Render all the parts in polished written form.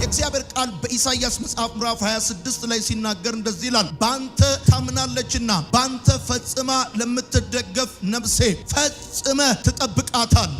የእግዚአብሔር ቃል በኢሳይያስ መጽሐፍ ምዕራፍ 26 ላይ ሲናገር እንደዚህ ይላል፣ ባንተ ታምናለችና ባንተ ፈጽማ ለምትደገፍ ነፍሴ ፈጽመ ትጠብቃታል።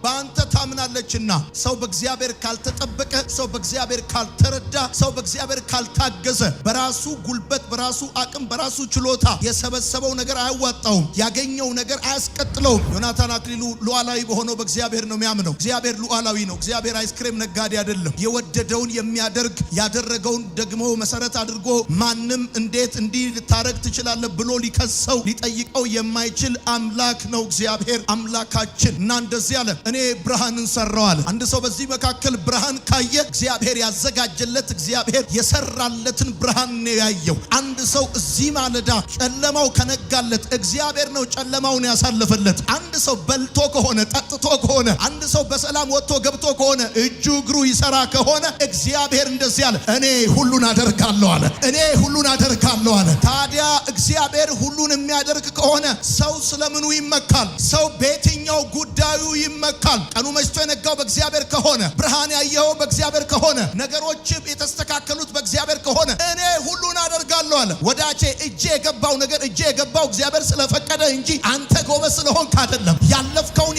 ባንተ ታምናለችና። ሰው በእግዚአብሔር ካልተጠበቀ፣ ሰው በእግዚአብሔር ካልተረዳ፣ ሰው በእግዚአብሔር ካልታገዘ በራሱ ጉልበት፣ በራሱ አቅም፣ በራሱ ችሎታ የሰበሰበው ነገር አያዋጣውም። ያገኘው ነገር አያስቀጥለውም። ዮናታን አክሊሉ ሉዓላዊ በሆነው በእግዚአብሔር ነው የሚያምነው። እግዚአብሔር ሉዓላዊ ነው። እግዚአብሔር አይስክሬም ነጋዴ አይደለም። የወደደውን የሚያደርግ ያደረገውን ደግሞ መሰረት አድርጎ ማንም እንዴት እንዲህ ልታረግ ትችላለህ ብሎ ሊከሰው ሊጠይቀው የማይችል አምላክ ነው እግዚአብሔር አምላካችን። እና እንደዚህ አለ፣ እኔ ብርሃንን ሰራው አለ። አንድ ሰው በዚህ መካከል ብርሃን ካየ እግዚአብሔር ያዘጋጀለት እግዚአብሔር የሰራለትን ብርሃን ነው ያየው። አንድ ሰው እዚህ ማለዳ ጨለማው ከነጋለት እግዚአብሔር ነው ጨለማውን ያሳለፈለት። አንድ ሰው በልቶ ከሆነ ጠጥቶ ከሆነ አንድ ሰው በሰላም ወጥቶ ገብቶ ከሆነ እጁ እግሩ ይሰራ ከሆነ እግዚአብሔር እንደዚህ አለ፣ እኔ ሁሉን አደርጋለሁ አለ። እኔ ሁሉን አደርጋለሁ አለ። ታዲያ እግዚአብሔር ሁሉን የሚያደርግ ከሆነ ሰው ስለምኑ ይመካል? ሰው በየትኛው ጉዳዩ ይመካል? ቀኑ መሽቶ የነጋው በእግዚአብሔር ከሆነ፣ ብርሃን ያየው በእግዚአብሔር ከሆነ፣ ነገሮች የተስተካከሉት በእግዚአብሔር ከሆነ እኔ ሁሉን አደርጋለሁ አለ። ወዳጄ እጄ የገባው ነገር እጄ የገባው እግዚአብሔር ስለፈቀደ እንጂ አንተ ጎበዝ ስለሆንክ አይደለም። ያለፍከው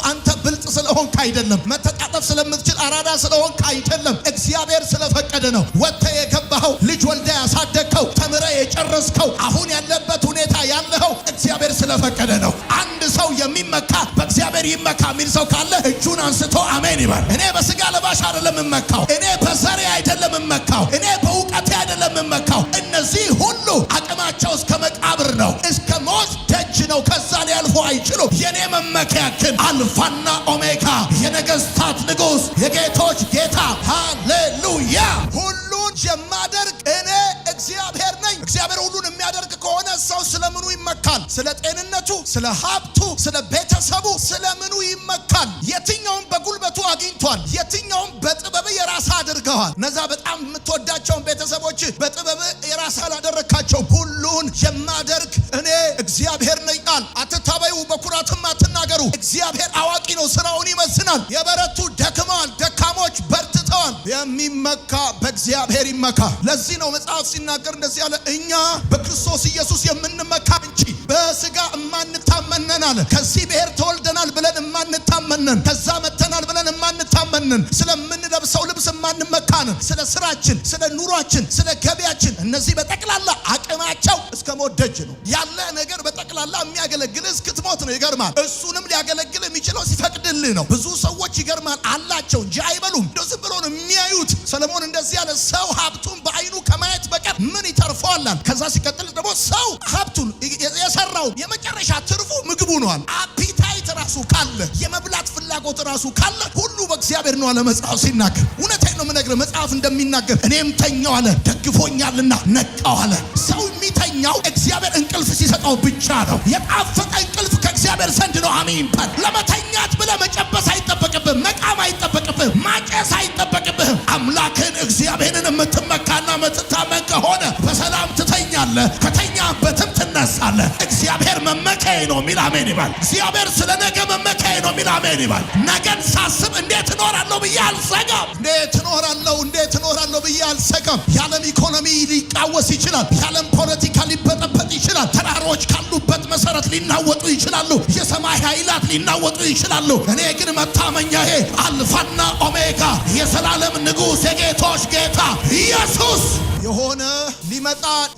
አንተ ብልጥ ስለሆንክ አይደለም። መተጣጠፍ ስለምትችል አራዳ ስለሆንክ አይደለም። እግዚአብሔር ስለፈቀደ ነው። ወጥተህ የገባኸው ልጅ ወልደ ያሳደግከው ተምረህ የጨረስከው አሁን ያለበት ሁኔታ ያለኸው እግዚአብሔር ስለፈቀደ ነው። አንድ ሰው የሚመካ በእግዚአብሔር ይመካ የሚል ሰው ካለ እጁን አንስቶ አሜን ይበል። እኔ በስጋ ለባሽ አይደለም የምመካው። እኔ በዘሬ አይደለም የምመካው። እኔ በእውቀቴ አይደለም የምመካው። እነዚህ ሁሉ አቅማቸው እስከ መቃብር ነው፣ እስከ ሞት ደጅ ነው። ከዛ ሊያልፉ አይችሉም። የኔ መመኪያ ግን አልፋና ኦሜጋ፣ የነገስታት ንጉስ፣ የጌቶች ጌታ፣ ሃሌሉያ፣ ሁሉን የማደርግ እኔ እግዚአብሔር ነኝ። እግዚአብሔር ሁሉን የሚያደርግ ከሆነ ሰው ስለምኑ ይመካል? ስለ ጤንነቱ፣ ስለ ሀብቱ፣ ስለ ቤተሰቡ ስለምኑ ይመካል? የትኛውም በጉልበቱ አግኝቷል። የትኛውም በጥበብ የራስ አድርገዋል። እነዛ በጣም የምትወዳቸውን ቤተሰቦች በጥበብ የራስ አላደረካቸው። ሁሉን የማደርግ እኔ እግዚአብሔር ነኝ ቃል አትታበዩ፣ በኩራትም አትናገሩ። እግዚአብሔር አዋቂ ነው፣ ስራውን ይመስናል። የበረቱ ደክመዋል፣ ደካሞች በርትተዋል። የሚመካ በእግዚአብሔር ይመካ። ለዚህ ነው መጽሐፍ ሲናገር እንደዚህ ያለ፣ እኛ በክርስቶስ ኢየሱስ የምንመካ እንጂ በስጋ እማንታመነን አለ። ከዚህ ብሔር ተወልደናል ብለን እማንታመነን፣ ከዛ መተናል ብለን እማንታመነን፣ ስለምንለብሰው ልብስ እማንመካን፣ ስለ ስራችን፣ ስለ ኑሯችን፣ ስለ ገቢያችን፣ እነዚህ በጠቅላላ አቅማቸው እስከ ሞት ደጅ ነው። ያለ ነገር በጠቅላላ የሚያገለግል እስክትሞት ነው። ይገርማል። እሱንም ሊያገለግል የሚችለው ሲፈቅድልህ ነው። ብዙ ሰዎች ይገርማል አላቸው እንጂ አይበሉም። ዝም ብሎ ነው የሚያዩት። ሰለሞን እንደዚህ ያለ፣ ሰው ሀብቱን በአይኑ ከማየት በቀር ምን ይተርፈዋል? ከዛ ሲቀጥል ደግሞ ሰው ሀብቱን የሰራው የመጨረሻ ትርፉ ምግቡ ነው። አፒታይት ራሱ ካለ፣ የመብላት ፍላጎት ራሱ ካለ ሁሉ በእግዚአብሔር ነው አለ መጽሐፍ ሲናገር። እውነቴን ነው የምነግርህ፣ መጽሐፍ እንደሚናገር እኔም ተኛው አለ ደግፎኛልና ነቃው አለ። ሰው የሚተኛው እግዚአብሔር እንቅልፍ ሲሰጠው ብቻ ነው። የጣፈጠ እንቅልፍ ከእግዚአብሔር ዘንድ ነው። አሜን ባል። ለመተኛት ብለህ መጨበስ አይጠበቅብህም፣ መቃም አይጠበቅብህም፣ ማጨስ አይጠበቅብህም። አምላክን እግዚአብሔርን የምትመካና የምትታመን ከሆነ በሰላም ትተኛለህ፣ ከተኛበትም ትነሳለህ። እግዚአብሔር መመካዬ ነው የሚል አሜን ይባል። እግዚአብሔር ስለ ነገ መመካዬ ነው የሚል አሜን ይባል። ነገን ሳስብ እንዴት እኖራለሁ ብዬ አልሰጋም። እንዴት እኖራለሁ ብዬ አልሰጋም። የዓለም ኢኮኖሚ ሊቃወስ ይችላል። የዓለም ፖለቲካ ሊበጠበጥ ይችላል። ተራሮች ካሉበት መሰረት ሊናወጡ ይችላሉ። የሰማይ ኃይላት ሊናወጡ ይችላሉ። እኔ ግን መታመኛዬ አልፋና ኦሜጋ፣ የዘላለም ንጉሥ፣ የጌቶች ጌታ ኢየሱስ የሆነ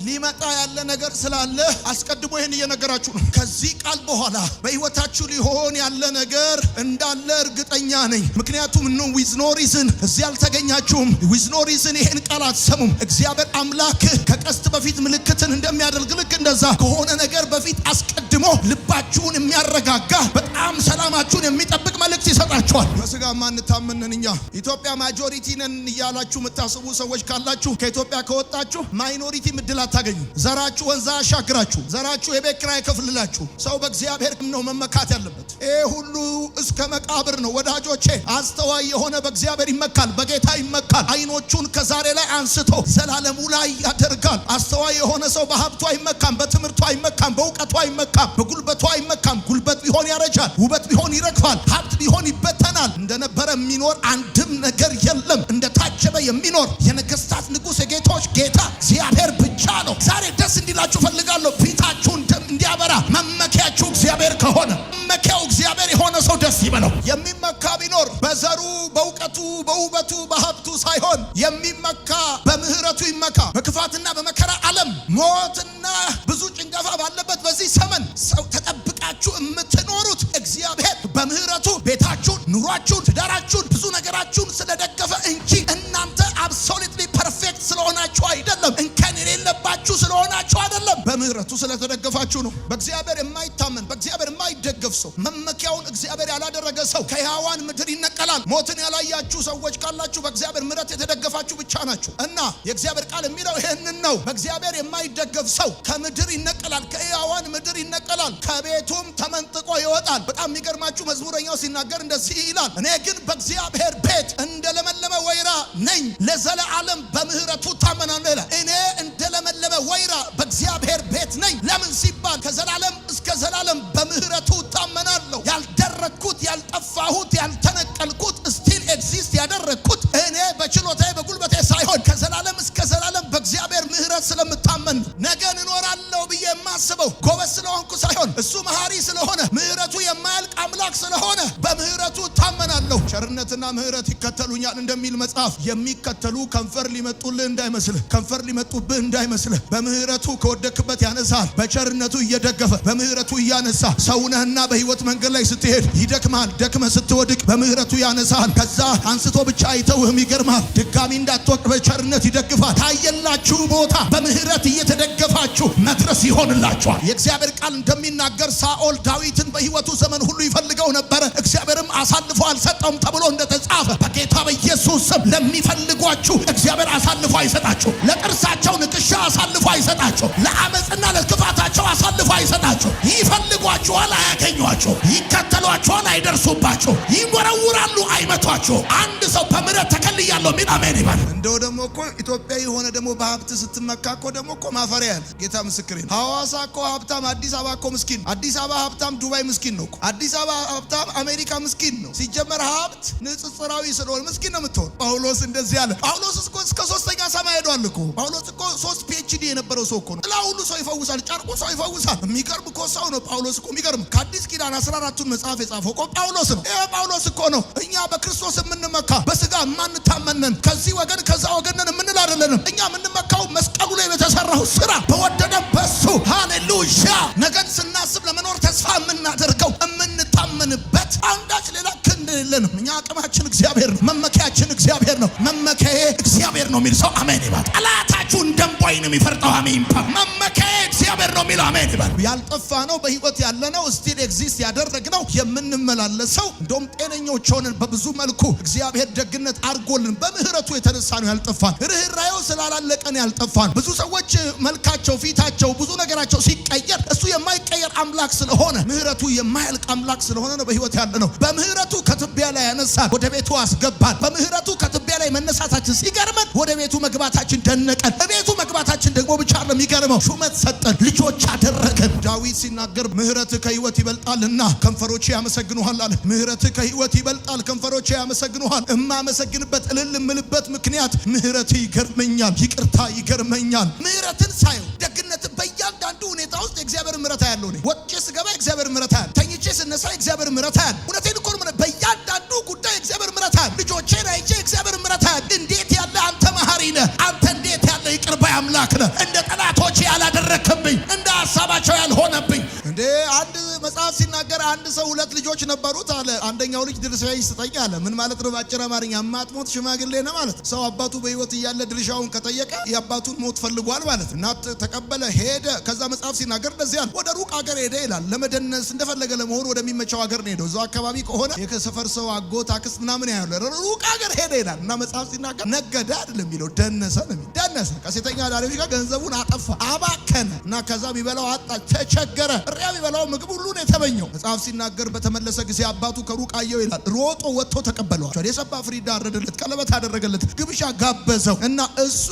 ሊመጣ ያለ ነገር ስላለ አስቀድሞ ይሄን እየነገራችሁ ነው። ከዚህ ቃል በኋላ በህይወታችሁ ሊሆን ያለ ነገር እንዳለ እርግጠኛ ነኝ። ምክንያቱም ዊዝ ኖ ሪዝን እዚህ አልተገኛችሁም። ዊዝ ኖ ሪዝን ይሄን ቃል አትሰሙም። እግዚአብሔር አምላክ ከቀስት በፊት ምልክትን እንደሚያደርግ ልክ እንደዛ ከሆነ ነገር በፊት አስቀድሞ ልባችሁን የሚያረጋጋ በጣም ሰላማችሁን የሚጠብቅ መልእክት ይሰጣችኋል። በስጋ ማንታመንን እኛ ኢትዮጵያ ማጆሪቲ ነን እያላችሁ የምታስቡ ሰዎች ካላችሁ ከኢትዮጵያ ከወጣችሁ ማይኖሪቲ ምድል አታገኙ። ዘራችሁ ወንዝ አሻግራችሁ፣ ዘራችሁ የቤት ኪራይ ከፍልላችሁ። ሰው በእግዚአብሔር ነው መመካት ያለበት። ይሄ ሁሉ እስከ መቃብር ነው ወዳጆቼ። አስተዋይ የሆነ በእግዚአብሔር ይመካል፣ በጌታ ይመካል። አይኖቹን ከዛሬ ላይ አንስቶ ዘላለሙ ላይ ያደርጋል። አስተዋይ የሆነ ሰው በሀብቱ አይመካም፣ በትምህርቱ አይመካም፣ በእውቀቱ አይመካም፣ በጉልበቱ አይመካም። ጉልበት ቢሆን ያረጃል፣ ውበት ቢሆን ይረግፋል፣ ሀብት ቢሆን ይበተናል። እንደነበረ የሚኖር አንድም ነገር የለም። እንደ ታጀበ የሚኖር የነገስታት ንጉሥ የጌቶች ጌታ እግዚአብሔር ብቻ ነው። ዛሬ ደስ እንዲላችሁ ፈልጋለሁ። ፊታችሁን እንዲያበራ መመኪያችሁ እግዚአብሔር ከሆነ መመኪያው እግዚአብሔር የሆነ ሰው ደስ ይበለው። የሚመካ ቢኖር በዘሩ፣ በእውቀቱ፣ በውበቱ፣ በሀብቱ ሳይሆን የሚመካ በምህረቱ ይመካ። በክፋትና በመከራ ዓለም ሞትና ብዙ ጭንገፋ ባለበት በዚህ ዘመን ሰው ተጠብቃችሁ የምትኖሩት እግዚአብሔር በምህረቱ ቤታችሁን፣ ኑሯችሁን፣ ትዳራችሁን፣ ብዙ ነገራችሁን ስለደገፈ እንጂ እናንተ አብሶሉትሊ ፐርፌክት ስለሆናችሁ አይደለም። እንከን የሌለባችሁ ስለሆናችሁ አይደለም። በምህረቱ ስለተደገፋችሁ ነው። በእግዚአብሔር የማይታመን በእግዚአብሔር የማይደገፍ ሰው መመኪያውን እግዚአብሔር ያላደረገ ሰው ከሕያዋን ምድር ይነቀላል። ሞትን ያላያችሁ ሰዎች ካላችሁ በእግዚአብሔር ምሕረት የተደገፋችሁ ብቻ ናችሁ። እና የእግዚአብሔር ቃል የሚለው ይሄንን ነው። በእግዚአብሔር የማይደገፍ ሰው ከምድር ይነቀላል፣ ከሕያዋን ምድር ይነቀላል፣ ከቤቱም ተመንጥቆ ይወጣል። በጣም የሚገርማችሁ መዝሙረኛው ሲናገር እንደዚህ ይላል፣ እኔ ግን በእግዚአብሔር ቤት እንደለመለመ ወይራ ነኝ፣ ለዘለዓለም በምህረቱ ታመናለሁ ይላል። እኔ እንደለመለመ ወይራ በእግዚአብሔር ቤት ነኝ። ለምን ሲባል ከዘላለም እስከ ዘላለም በምህረቱ ታመናለሁ። ያልደረኩት፣ ያልጠፋሁት፣ ያልተነቀልኩት ስቲል ኤግዚስት ያደረኩት እኔ በችሎታዬ በጉልበቴ ሳይሆን ከዘላለም እስከ ዘላለም በእግዚአብሔር ምህረት ስለምታመን ነገን እኖራለሁ ብዬ የማስበው ጎበዝ ስለሆንኩ ሳይሆን እሱ መሐሪ ስለሆነ ምህረቱ የማያልቅ አምላክ ስለሆነ በምህረቱ ታመናለሁ። ቸርነትና ምህረት ይከተሉኛል እንደሚል መጽሐፍ የሚከተሉ ከንፈር ሊመጡልህ እንዳይመስልህ፣ ከንፈር ሊመጡብህ እንዳይመስልህ። በምህረቱ ከወደክበት ያነሳል። በቸርነቱ እየደገፈ በምህረቱ እያነሳ ሰውነህና በህይወት መንገድ ላይ ስትሄድ ይደክማል። ደክመህ ስትወድቅ በምህረቱ ያነሳል። ከዛ አንስቶ ብቻ አይተውህም። ይገርማል። ድጋሚ እንዳትወድቅ በቸርነት ይደግፋል። ታየላችሁ ቦታ በምህረት እየተደገፋችሁ መድረስ ይሆንላችኋል። የእግዚአብሔር ቃል እንደሚናገር ሳኦል ዳዊትን በህይወቱ ዘመን ሁሉ ይፈልገው ነበረ፣ እግዚአብሔርም አሳልፎ አልሰጠውም ተብሎ እንደተጻፈ በጌታ በኢየሱስ ስም ለሚፈልጓችሁ እግዚአብሔር አሳልፎ አይሰጣችሁ። ለጥርሳቸው ንክሻ አሳልፎ አይሰጣችሁ። ለአመፅና ለክፋታቸው አሳልፎ አይሰጣችሁ። ይፈልጓችኋል፣ አያገኟችሁ። ይከተሏችኋል፣ አይደርሱባችሁ። ይወረውራሉ፣ አይመቷችሁ። አንድ ሰው በምህረት ተከልያለሁ ሚል አሜን ይበል። እንደው ደግሞ እኮ ኢትዮጵያዊ የሆነ ደግሞ በሀብት ስትመካ እኮ ደግሞ እኮ ማፈሪያ ያለ ጌታ ምስክሬ ነው። ሐዋሳ እኮ ሀብታም፣ አዲስ አበባ እኮ ምስኪን። አዲስ አበባ ሀብታም፣ ዱባይ ምስኪን ነው እኮ። አዲስ አበባ ሀብታም፣ አሜሪካ ምስኪን ነው። ሲጀመር ሀብት ንጽጽራዊ ስለሆነ ምስኪን ነው የምትሆን። ጳውሎስ እንደዚህ አለ። ጳውሎስ እኮ እስከ 3ኛ ሰማይ ሄዷል እኮ። ጳውሎስ እኮ 3 PhD የነበረው ሰው እኮ ነው። ጥላ ሁሉ ሰው ይፈውሳል፣ ጨርቁ ሰው ይፈውሳል። የሚገርም እኮ ሰው ነው ጳውሎስ እኮ። የሚገርም ከአዲስ ኪዳን 14ቱን መጽሐፍ የጻፈው እኮ ጳውሎስ ነው። ይሄ ጳውሎስ እኮ ነው። እኛ በክርስቶስ የምንመካ በስጋ ማንታመነን ከዚህ ወገን ከዛ ወገንን የምንል አይደለንም። እኛ የምንመካው መስቀሉ ላይ በተሰራው ስራ በወደደን በሱ ሃሌሉያ። ነገን ስናስብ ለመኖር ተስፋ የምናደርገው የምንታመንበት አንዳች ሌላ ክንድ የለንም። እኛ አቅማችን እግዚአብሔር ነው። መመኪያችን እግዚአብሔር ነው። መመኪያዬ እግዚአብሔር ነው የሚል ሰው አሜን ይባል። ጠላታችሁ እንደምቦይ ነው የሚፈርጠው አሜን ይባል። መመኪያዬ እግዚአብሔር ነው የሚለው አሜን ይባል። ያልጠፋ ነው በህይወት ያለነው ስቲል ኤግዚስት ያደረግነው የምንመላለሰው እንደውም ጤነኞች ሆነን በብዙ መልኩ እግዚአብሔር ደግነት አድርጎልን በምህረቱ የተነሳ ነው ያልጠፋን። ርህራሄው ስላላለቀን ያልጠፋን። ብዙ ሰዎች መልካቸው፣ ፊታቸው፣ ብዙ ነገራቸው ሲቀየር እሱ የማይቀየር አምላክ ስለሆነ ምህረቱ የማያልቅ አምላክ ስለሆነ ነው በህይወት ያለነው። በምህረቱ ከትቢያ ላይ ያነሳን፣ ወደ ቤቱ አስገባን። በምህረቱ ከትቢያ ላይ መነሳታችን ሲገርመን ወደ ቤቱ መግባታችን ደነቀን። በቤቱ መግባታችን ደግሞ ብቻ ነው የሚገርመው፣ ሹመት ሰጠን፣ ልጆች አደረገን። ዳዊት ሲናገር ምህረት ከህይወት ይበልጣልና ከንፈሮቼ ያመሰግኑሃል አለ። ምህረት ከህይወት ይበልጣል፣ ከንፈሮቼ ያመሰግኑሃል። እማመሰግንበት እልል እምልበት ምክንያት ምህረት ይገርመኛል፣ ይቅርታ ይገርመኛል። ምህረትን ሳየው ደግነትን በእያንዳንዱ ሁኔታ ውስጥ የእግዚአብሔር ምህረት ያለው ነው። ወጥቼ ስገባ የእግዚአብሔር ምህረት ያለው፣ ተኝቼ ስነሳ የእግዚአብሔር ምህረት ያለው። እውነቴን እኮ ነው። በእያንዳንዱ ጉዳይ የእግዚአብሔር ምህረት ያለው። ልጆቼን አይቼ የእግዚአብሔር ምህረት ያለው። እንዴት ያለ አንተ መሐሪ ነህ! አንተ እንዴት ያለ ይቅር ባይ አምላክ ነህ! እንደ ጠላቶቼ ያላደረክብኝ፣ እንደ ሀሳባቸው ያልሆነብኝ። እንዴ አንድ መጽሐፍ ሲናገር አንድ ሰው 2 ልጆች ነበሩት አለ። አንደኛው ልጅ ድርሻዬን ስጠኝ አለ። ምን ማለት ነው? በአጭር አማርኛ የማትሞት ሽማግሌ ነው ማለት። ሰው አባቱ በህይወት እያለ ድርሻውን ከጠየቀ የአባቱን ሞት ፈልጓል ማለት። እናት ተቀበለ፣ ሄደ። ከዛ መጽሐፍ ሲናገር እንደዚህ አለ፣ ወደ ሩቅ ሀገር ሄደ ይላል። ለመደነስ እንደፈለገ ለመሆን ወደሚመቸው ሀገር ነው ሄደው። እዛው አካባቢ ከሆነ የሰፈር ሰው አጎት፣ አክስት ምናምን ያለ ሩቅ ሀገር ሄደ ይላል። እና መጽሐፍ ሲናገር ነገደ አይደለም የሚለው ደነሰ ነው የሚለው። ደነሰ ከሴተኛ ዳሪዎች ጋር ገንዘቡን አጠፋ፣ አባከነ። እና ከዛ የሚበላው አጣ፣ ተቸገረ። እሪያ የሚበላው ምግብ ሁሉ ነው የተመኘው። መጽሐፍ ሲናገር በተመለሰ ጊዜ አባቱ ከሩቅ አየው ይላል። ሮጦ ወጥቶ ተቀበለዋል። የሰባ ፍሪዳ አረደለት፣ ቀለበት አደረገለት፣ ግብዣ ጋበዘው። እና እሱ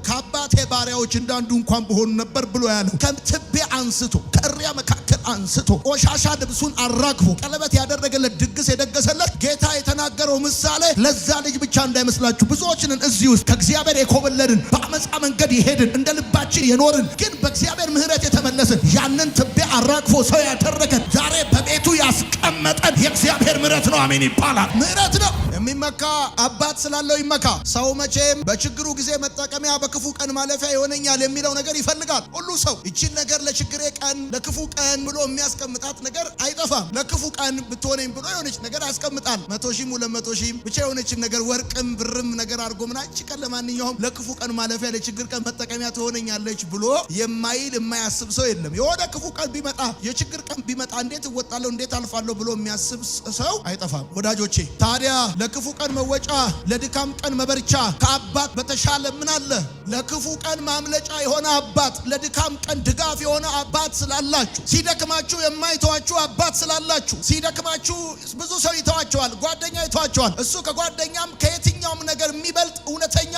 ከአባቴ ባሪያዎች እንዳንዱ እንኳን በሆኑ ነበር ብሎ ያለው ከትቢያ አንስቶ ከእሪያ መካከል አንስቶ ቆሻሻ ልብሱን አራግፎ ቀለበት ያደረገለት ድግስ የደገሰለት ጌታ የተናገረው ምሳሌ ለዛ ልጅ ብቻ እንዳይመስላችሁ። ብዙዎችንን እዚህ ውስጥ ከእግዚአብሔር የኮበለልን በአመፃ መንገድ የሄድን እንደ ልባችን የኖርን ግን በእግዚአብሔር ምሕረት የተመለስን ያንን ትቢያ አራግፎ ሰው ያደረገን ዛሬ በቤቱ ያስቀመጠን የእግዚአብሔር ምሕረት ነው። አሜን ይባላል። ምሕረት ነው። የሚመካ አባት ስላለው ይመካ። ሰው መቼም በችግሩ ጊዜ መጠቀሚያ በክፉ ቀን ማለፊያ ይሆነኛል የሚለው ነገር ይፈልጋል ሁሉ ሰው። ይቺን ነገር ለችግሬ ቀን ለክፉ ቀን ብሎ የሚያስቀምጣት ነገር አይጠፋም። ለክፉ ቀን ብትሆነኝ ብሎ የሆነች ነገር ያስቀምጣል። 100 ሺህ 200 ሺህ ብቻ የሆነችን ነገር ወርቅም ብርም ነገር አድርጎ ምናች ቀን ለማንኛውም ለክፉ ቀን ማለፊያ ለችግር ቀን መጠቀሚያ ትሆነኛለች ብሎ የማይል የማያስብ ሰው የለም። የሆነ ክፉ ቀን ቢመጣ የችግር ቀን ቢመጣ እንዴት እወጣለሁ እንዴት አልፋለሁ ብሎ የሚያስብ ሰው አይጠፋም ወዳጆቼ። ታዲያ ለክፉ ቀን መወጫ ለድካም ቀን መበርቻ ከአባት በተሻለ ምን አለ? ለክፉ ቀን ማምለጫ የሆነ አባት፣ ለድካም ቀን ድጋፍ የሆነ አባት ስላላችሁ፣ ሲደክማችሁ የማይተዋችሁ አባት ስላላችሁ። ሲደክማችሁ ብዙ ሰው ይተዋቸዋል፣ ጓደኛ ይተዋቸዋል። እሱ ከጓደኛም ከየትኛውም ነገር የሚበልጥ እውነተኛ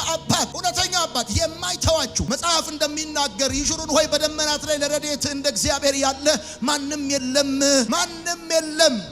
አባት የማይተዋችሁ። መጽሐፍ እንደሚናገር ይሹሩን ሆይ በደመናት ላይ ለረድኤት እንደ እግዚአብሔር ያለ ማንም የለም።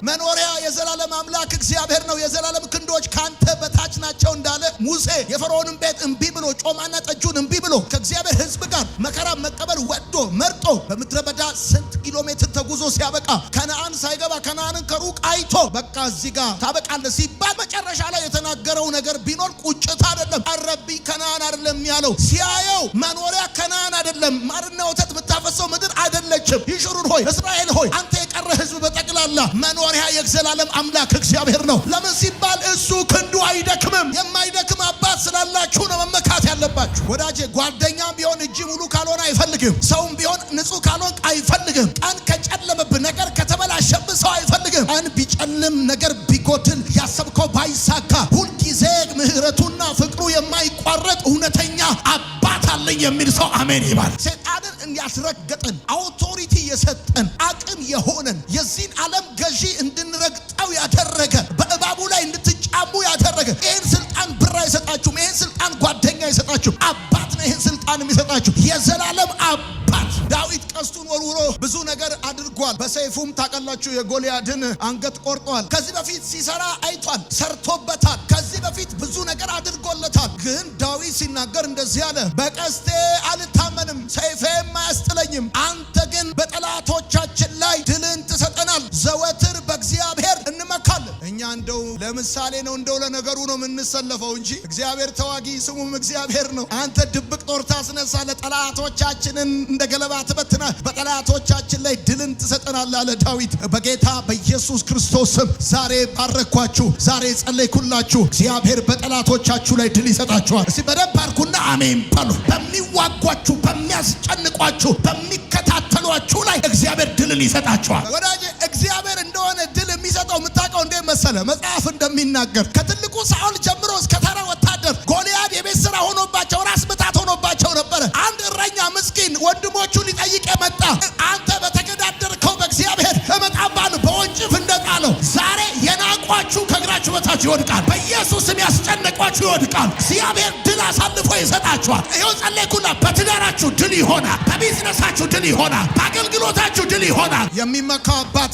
መኖሪያ የዘላለም አምላክ እግዚአብሔር ነው። የዘላለም ክንዶች ካንተ በታች ናቸው እንዳለ ሙሴ የፈርዖንን ቤት እምቢ ብሎ ጮማና ጠጁን እምቢ ብሎ ከእግዚአብሔር ሕዝብ ጋር መከራ መቀበል ወዶ መርጦ በምድረ በዳ ስንት ኪሎ ሜትር ተጉዞ ሲያበቃ ከነአን ሳይገባ ከነአንን ከሩቅ አይቶ በቃ እዚህ ጋር ታበቃለህ ሲባል መጨረሻ ላይ የተናገረው ነገር ቢኖር ቁጭት አይደለም። አረቢ ከነአን አይደለም ያለው። ሲያየው መኖሪያ ከነአን አይደለም፣ ማርና ወተት የምታፈሰው ምድር አይደለችም። ይሹሩን ሆይ እስራኤል ሆይ አንተ የቀረ ሕዝብ በጠቅላላ መኖሪያ የዘላለም አምላክ እግዚአብሔር ነው። ለምን ሲባል እሱ ክንዱ አይደክምም። የማይደክም አባት ስላላችሁ ነው መመካት ያለባችሁ ወዳጄ። ጓደኛም ቢሆን እጅ ሙሉ ካልሆነ አይፈልግም። ሰውም ቢሆን ንጹህ ካልሆን አይፈልግም። ቀን ከጨለመብህ ነገር ከተበላሸብህ ሰው አይፈልግም። ቀን ቢጨልም ነገር ቢጎድል ያሰብከው ባይሳካ ሁልጊዜ ምሕረቱና ፍቅሩ የማይቋረጥ እውነተኛ አባት አለኝ የሚል ሰው አሜን ይባል። ሰይጣንን እንዲያስረገጠን አውቶሪቲ የሰጠን አቅም የሆነን የዚህን ዓለም ገዢ እንድንረግጠው ያደረገ በእባቡ ላይ እንድትጫሙ ያደረገ ይህን ስልጣን ብር አይሰጣችሁም። ይህን ስልጣን ጓደኛ አይሰጣችሁም። አባት ነው ይህን ስልጣን የሚሰጣችሁ የዘላለም አባት። ዳዊት ቀስቱን ወርውሮ ብዙ ነገር አድርጓል። በሰይፉም ታውቃላችሁ የጎልያድን አንገት ቆርጧል። ከዚህ በፊት ሲሰራ አይቷል፣ ሰርቶበታል። ከዚህ በፊት ብዙ ነገር አድርጎለታል። ግን ዳዊት ሲናገር እንደዚህ አለ፣ በቀስቴ አልታመንም፣ ሰይፌም አያስጥለኝም። አንተ ግን በጠላቶቻችን ላይ ድልን ትሰጠናል። ዘወትር በእግዚአብሔር እንመካለን። እኛ እንደው ለምሳሌ ነው እንደው ለነገሩ ነው የምንሰለፈው እንጂ እግዚአብሔር ተዋጊ ስሙም እግዚአብሔር ነው። አንተ ድብቅ ጦር ታስነሳለህ፣ ጠላቶቻችንን እንደ ገለባ ትበትናለህ፣ በጠላቶቻችን ላይ ድልን ትሰጠናለህ አለ ዳዊት። በጌታ በኢየሱስ ክርስቶስ ስም ዛሬ ባረኳችሁ፣ ዛሬ ጸለይኩላችሁ። እግዚአብሔር በጠላቶቻችሁ ላይ ድል ይሰጣችኋል። እስቲ በደንብ አርኩና አሜን በሉ። በሚዋጓችሁ፣ በሚያስጨንቋችሁ፣ በሚከታተሏችሁ ላይ እግዚአብሔር ድልን ይሰጣችኋል። ወዳጄ እግዚአብሔር እንደሆነ ድል የሚሰጠው የምታውቀው እንዴት መሰለ? መጽሐፍ እንደሚናገር ከትልቁ ሳኦል ጀምሮ እስከ ተራ ወታደር ጎልያድ የቤት ስራ ሆኖባቸው ራስ ምታት ሆኖባቸው ነበረ። አንድ እረኛ ምስኪን ወንድሞቹን ሊጠይቅ የመጣ አንተ በተገዳደርከው በእግዚአብሔር እመጣብሃለሁ በወንጭፍ እንደጣለው ዛሬ የናቋችሁ ከእግራችሁ በታች ይወድቃል። በኢየሱስም ያስጨነቋችሁ ይወድቃል። እግዚአብሔር ድል አሳልፎ ይሰጣችኋል። ይኸው ጸለይኩና በትዳራችሁ ድል ይሆናል፣ በቢዝነሳችሁ ድል ይሆናል፣ በአገልግሎታችሁ ድል ይሆናል። የሚመካ አባት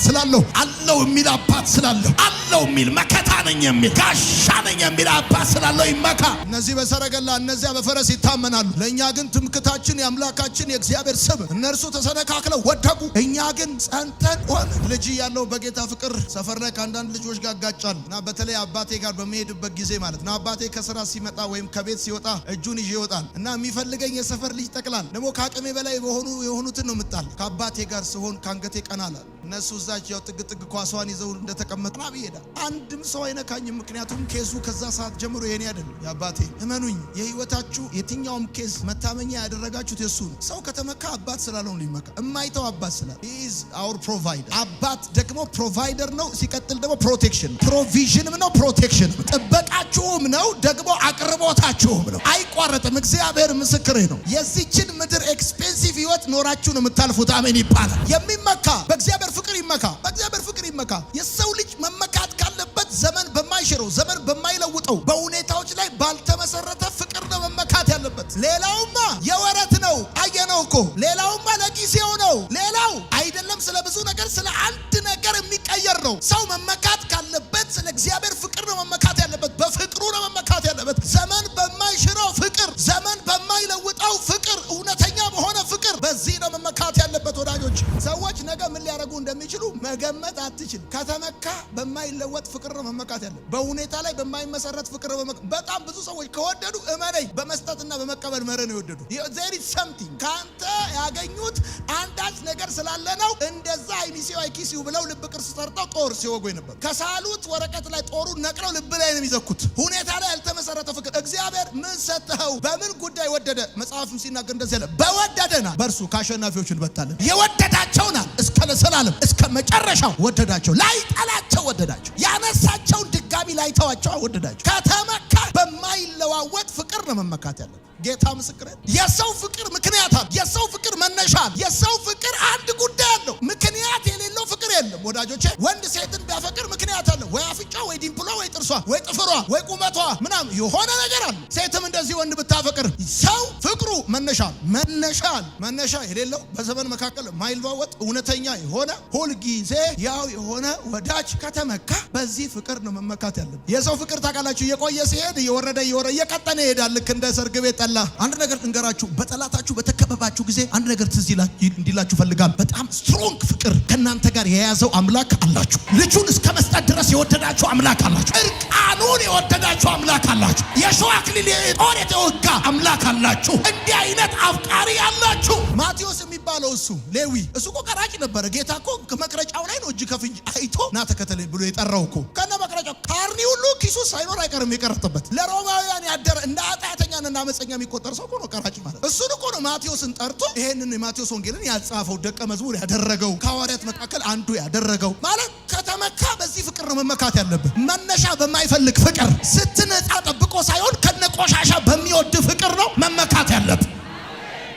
ስላለው አለው የሚል አባት ስላለው አለው የሚል መከታ ነኝ የሚል ጋሻ ነኝ የሚል አባት ስላለው ይመካ። እነዚህ በሰረገላ እነዚያ በፈረስ ይታመናሉ። ለእኛ ግን ትምክታችን የአምላካችን የእግዚአብሔር ስም። እነርሱ ተሰነካክለው ወደቁ፣ እኛ ግን ጸንተን ሆነ። ልጅ ያለው በጌታ ፍቅር ሰፈር ላይ ከአንዳንድ ልጆች ጋር ጋጫል እና በተለይ አባቴ ጋር በመሄድበት ጊዜ ማለት ነው አባቴ ከስራ ሲመጣ ወይም ከቤት ሲወጣ እጁን ይዤ ይወጣል እና የሚፈልገኝ የሰፈር ልጅ ጠቅላል ደግሞ ከአቅሜ በላይ የሆኑትን ነው የምጣል። ከአባቴ ጋር ስሆን ከአንገቴ ቀናላል። እነሱ እዛች ያው ጥግ ኳሷን ይዘው እንደተቀመጡ ና ብሄዳ አንድም ሰው አይነካኝም። ምክንያቱም ኬሱ ከዛ ሰዓት ጀምሮ የኔ አይደለም የአባቴ። እመኑኝ የህይወታችሁ የትኛውም ኬስ መታመኛ ያደረጋችሁት የሱ ነው። ሰው ከተመካ አባት ስላለው ነው ይመካ። እማይተው አባት ስላለ ኢዝ አወር ፕሮቫይደር። አባት ደግሞ ፕሮቫይደር ነው። ሲቀጥል ደግሞ ፕሮቴክሽን ፕሮቪዥንም ነው ፕሮቴክሽንም ጥበቃችሁም ነው ደግሞ አቅርቦታችሁም ነው። አይቋረጥም። እግዚአብሔር ምስክሬ ነው። የዚችን ምድር ኤክስፔንሲቭ ህይወት ኖራችሁ ነው የምታልፉት። አሜን ይባላል። የሚመካ በእግዚአብሔር ፍቅር ይመካ፣ በእግዚአብሔር ፍቅር ይመካ። የሰው ልጅ መመካት ካለበት ዘመን በማይሽረው ዘመን በማይለውጠው በሁኔታዎች ላይ ባልተመሰረተ ፍቅር ነው መመካት ያለበት። ሌላውማ የወረት ነው። አየነው እኮ ሌላውማ ለጊዜው ነው። ሌላው አይደ ላይ በማይመሰረት ፍቅር በጣም ብዙ ሰዎች ከወደዱ እመነኝ በመስጠትና በመቀበል መርህ ነው የወደዱ። there is something ካንተ ያገኙት አንዳች ነገር ስላለ ነው። እንደዛ አይሚሲው አይኪሲው ብለው ልብ ቅርስ ሰርተው ጦር ሲወጉ ነበር። ከሳሉት ወረቀት ላይ ጦሩን ነቅለው ልብ ላይ ነው የሚዘኩት። ሁኔታ ላይ ያልተመሰረተ ፍቅር። እግዚአብሔር ምን ሰጠኸው? በምን ጉዳይ ወደደ? መጽሐፍም ሲናገር እንደዚህ ያለ በወደደና በእርሱ ከአሸናፊዎች እንበልጣለን። የወደዳቸውና እስከ ለዘላለም እስከ መጨረሻው ወደዳቸው። ላይጠላቸው ወደዳቸው። ያነሳቸውን ድጋሚ ላይተዋቸው ወደዳቸው። ከተመካ በማይለዋወጥ ፍቅር ነው መመካት ያለው። ጌታ ምስክር። የሰው ፍቅር ምክንያት አለ። የሰው ፍቅር መነሻ አለ። የሰው ፍቅር አንድ ጉዳይ አለው። ምክንያት የሌለው ፍቅር የለም ወዳጆቼ። ወንድ ሴትን ቢያፈቅር ምክንያት አለ። ወይ አፍንጫ፣ ወይ ዲምፕሏ፣ ወይ ጥርሷ፣ ወይ ጥፍሯ፣ ወይ ቁመቷ ምናምን የሆነ ነገር አለ። ሴትም እንደዚህ ወንድ ብታፈቅር ሰው ፍቅሩ መነሻ መነሻ የሌለው በዘመን መካከል ማይለዋወጥ እውነተኛ የሆነ ሁልጊዜ ያው የሆነ ወዳጅ ከተመካ በዚህ ፍቅር ነው መመካት ያለብን። የሰው ፍቅር ታውቃላችሁ እየቆየ ሲሄድ እየወረደ እየቀጠነ ይሄዳል። ልክ እንደ ሰርግ ቤት ጠላ። አንድ ነገር እንገራችሁ፣ በጠላታችሁ በተከበባችሁ ጊዜ አንድ ነገር ትዝ እንዲላችሁ ፈልጋለሁ። በጣም ስትሮንግ ፍቅር ከእናንተ ጋር የያዘው አምላክ አላችሁ። ልጁን እስከ መስጠት ድረስ የወደዳችሁ አምላክ አላችሁ። እርቃኑን የወደዳችሁ አምላክ አላችሁ። የሾህ አክሊል ጦር የተወጋ አምላክ አላችሁ። እንዲህ አይነት አፍቃሪ አላችሁ። ማቴዎስ የሚባለው እሱ ሌዊ እሱ እኮ ቀራጭ ነበረ። ጌታ እኮ ከመቅረጫው ላይ ነው እጅ ከፍንጅ አይቶ ና ተከተለኝ ብሎ የጠራው እኮ ከነ መቅረጫው ካርኒ ሁሉ ኪሱ ሳይኖር አይቀርም የቀረጠበት። ለሮማውያን ያደረ እንደ ኃጢአተኛና እንደ አመፀኛ የሚቆጠር ሰው እኮ ነው ቀራጭ ማለት። እሱን እኮ ነው ማቴዎስን ጠርቶ ይሄንን የማቴዎስ ወንጌልን ያጻፈው ደቀ መዝሙር ያደረገው ከሐዋርያት መካከል አንዱ ያደረገው ማለት። ከተመካ በዚህ ፍቅር ነው መመካት ያለብን። መነሻ በማይፈልግ ፍቅር ስትነጻ ጠብቆ ሳይሆን ከነቆሻሻ በሚወድ ፍቅር ነው